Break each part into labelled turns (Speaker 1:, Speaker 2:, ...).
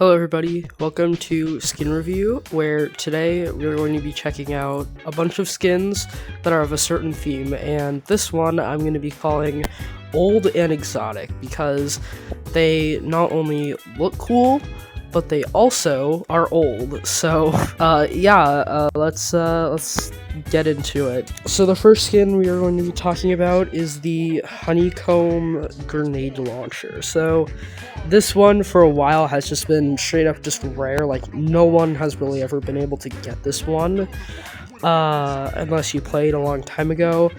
Speaker 1: Hello everybody, welcome to Skin Review, where today we're going to be checking out a bunch of skins that are of a certain theme, and this one I'm going to be calling Old and Exotic, because they not only look cool, but they also are old. So, let's get into it. So the first skin we are going to be talking about is the Honeycomb Grenade Launcher. So this one for a while has just been straight up just rare. Like, no one has really ever been able to get this one, unless you played a long time ago,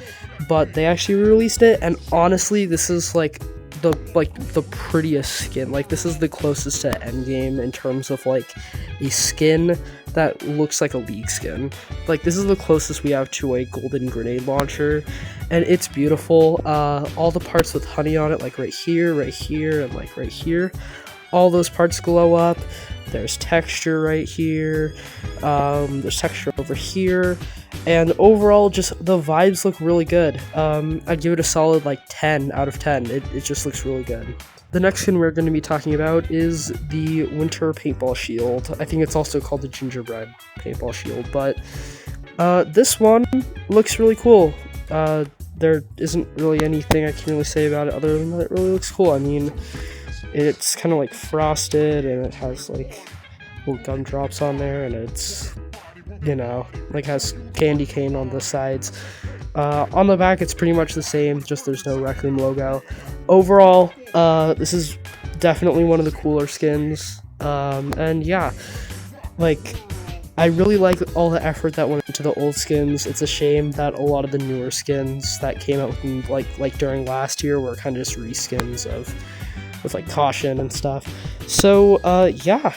Speaker 1: but they actually released it, and honestly, this is the prettiest skin. Like, this is the closest to endgame in terms of like a skin that looks like a League skin. Like, this is the closest we have to a golden grenade launcher, and it's beautiful. All the parts with honey on it, like right here, and like right here, all those parts glow up. There's texture right here, there's texture over here, and overall just the vibes look really good. I'd give it a solid like 10 out of 10. It just looks really good. The next skin we're going to be talking about is the Winter Paintball Shield. I think it's also called the Gingerbread Paintball Shield, but this one looks really cool. There isn't really anything I can really say about it other than that it really looks cool. I mean, it's kind of like frosted, and it has like little gumdrops on there, and it's, you know, like has candy cane on the sides. On the back it's pretty much the same, just there's no Rec Room logo. Overall, this is definitely one of the cooler skins, and yeah, like, I really like all the effort that went into the old skins. It's a shame that a lot of the newer skins that came out in, like during last year were kind of just reskins with like Caution and stuff. So yeah,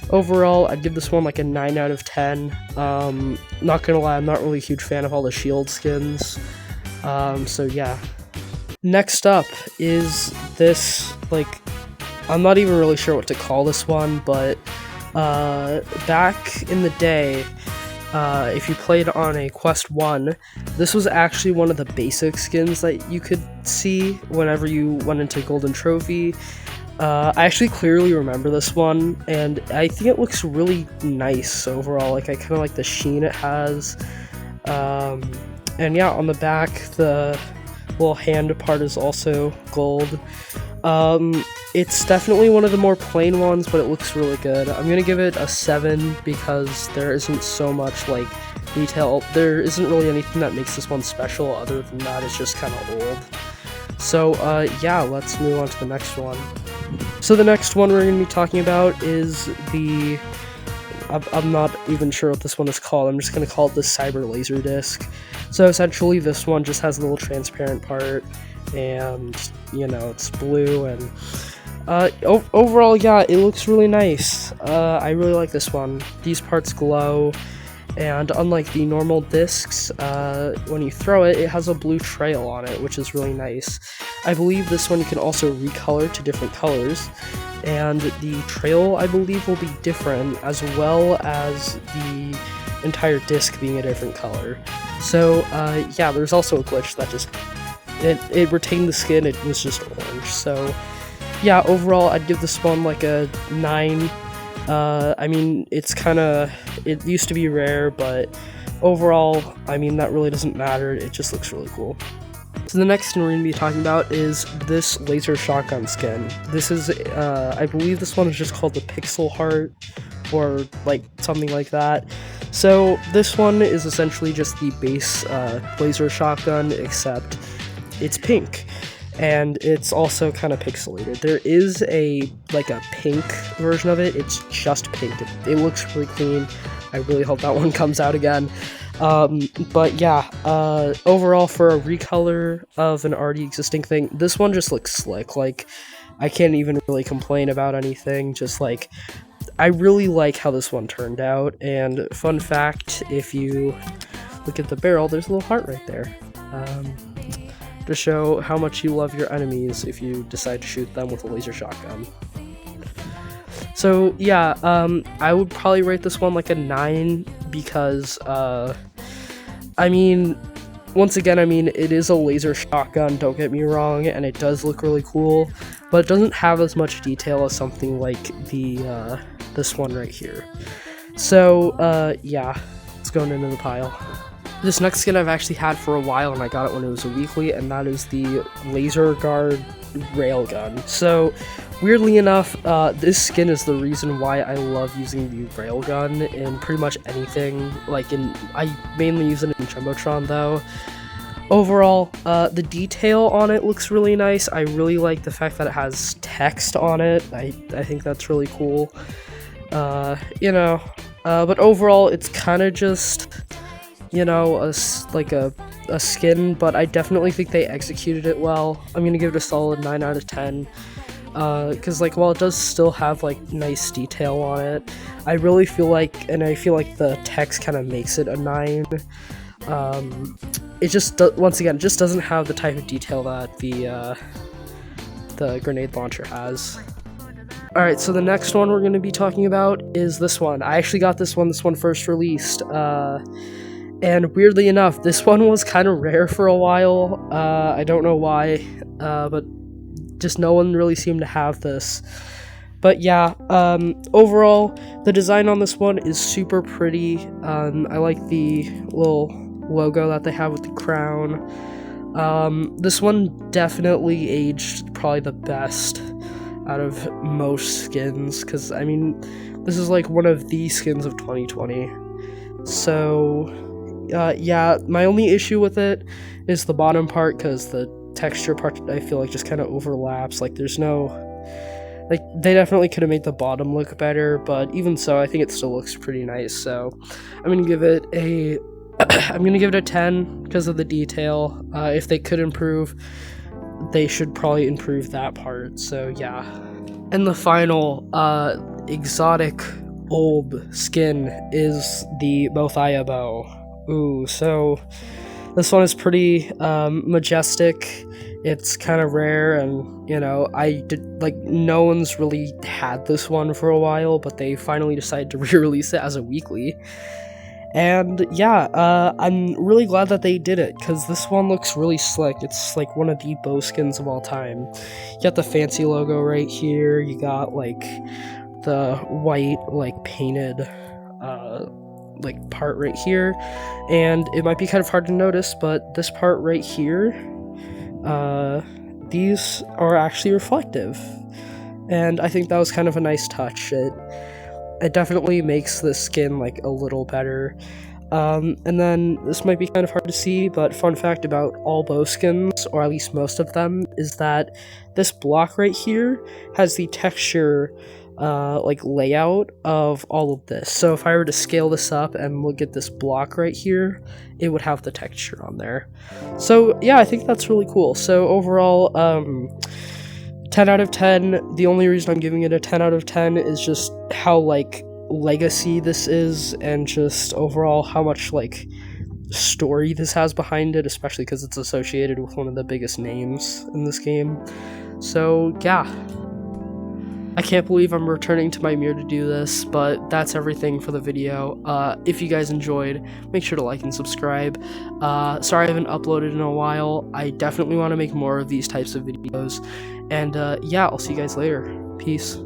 Speaker 1: overall I'd give this one like a 9 out of 10. Not gonna lie, I'm not really a huge fan of all the shield skins, so yeah. Next up is this, like, I'm not even really sure what to call this one, but back in the day, if you played on a Quest 1, this was actually one of the basic skins that you could see whenever you went into Golden Trophy. I actually clearly remember this one, and I think it looks really nice overall. Like, I kind of like the sheen it has. And yeah, on the back, the little hand part is also gold. It's definitely one of the more plain ones, but it looks really good. I'm gonna give it a 7 because there isn't so much like detail. There isn't really anything that makes this one special other than that it's just kind of old. So yeah, let's move on to the next one. So the next one we're gonna be talking about is the, I'm not even sure what this one is called. I'm just gonna call it the Cyber Laser Disc. So essentially this one just has a little transparent part, and you know, it's blue, and overall, yeah, it looks really nice. I really like this one. These parts glow, and unlike the normal discs, when you throw it, it has a blue trail on it, which is really nice. I believe this one you can also recolor to different colors, and the trail, I believe, will be different, as well as the entire disc being a different color. So yeah, there's also a glitch that just it retained the skin, it was just orange. So yeah, overall I'd give this one like a 9. I mean, it used to be rare, but overall, I mean, that really doesn't matter, it just looks really cool. So the next thing we're going to be talking about is this laser shotgun skin. This is, I believe this one is just called the Pixel Heart, or like something like that. So this one is essentially just the base laser shotgun, except it's pink, and it's also kind of pixelated. There is a pink version of it. It's just pink. It looks really clean. I really hope that one comes out again. But yeah, overall, for a recolor of an already existing thing, this one just looks slick. Like, I can't even really complain about anything. Just like, I really like how this one turned out. And fun fact, if you look at the barrel, there's a little heart right there. To show how much you love your enemies if you decide to shoot them with a laser shotgun. So yeah, I would probably rate this one like a 9 because, I mean, once again, I mean, it is a laser shotgun, don't get me wrong, and it does look really cool, but it doesn't have as much detail as something like this one right here. So, yeah, it's going into the pile. This next skin I've actually had for a while, and I got it when it was a weekly, and that is the Laser Guard Railgun. So, weirdly enough, this skin is the reason why I love using the Railgun in pretty much anything. I mainly use it in Jumbotron though. Overall, the detail on it looks really nice. I really like the fact that it has text on it. I think that's really cool. But overall, it's kind of just, a skin, but I definitely think they executed it well. I'm gonna give it a solid 9 out of 10. Because while it does still have nice detail on it, I really feel like the text kind of makes it a 9. It just once again just doesn't have the type of detail that the grenade launcher has. Alright, so the next one we're going to be talking about is this one. I actually got this one first released, and weirdly enough, this one was kind of rare for a while. I don't know why, but just no one really seemed to have this. But yeah, overall, the design on this one is super pretty. I like the little logo that they have with the crown. This one definitely aged probably the best out of most skins, because I mean, this is one of the skins of 2020. So yeah, my only issue with it is the bottom part, because the texture part I feel just kind of overlaps. There's no, they definitely could have made the bottom look better, but even so, I think it still looks pretty nice. So I'm gonna give it a I'm gonna give it a 10 because of the detail. If they could improve, they should probably improve that part. So yeah. And the final exotic orb skin is the Mothaya bow. Ooh, so this one is pretty majestic. It's kind of rare, and no one's really had this one for a while, but they finally decided to re-release it as a weekly. And yeah, I'm really glad that they did it, because this one looks really slick. It's one of the bow skins of all time. You got the fancy logo right here, you got the white painted part right here, and it might be kind of hard to notice, but this part right here, these are actually reflective, and I think that was kind of a nice touch. It definitely makes the skin a little better. And then this might be kind of hard to see, but fun fact about all bow skins, or at least most of them, is that this block right here has the texture layout of all of this. So if I were to scale this up and look at this block right here, it would have the texture on there. So yeah, I think that's really cool. So overall, 10 out of 10. The only reason I'm giving it a 10 out of 10 is just how legacy this is, and just overall how much story this has behind it, especially because it's associated with one of the biggest names in this game. So yeah, I can't believe I'm returning to my mirror to do this, but that's everything for the video. If you guys enjoyed, make sure to like and subscribe. Sorry I haven't uploaded in a while. I definitely want to make more of these types of videos. And yeah, I'll see you guys later. Peace.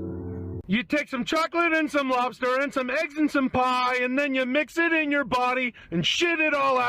Speaker 2: You take some chocolate and some lobster and some eggs and some pie, and then you mix it in your body and shit it all out.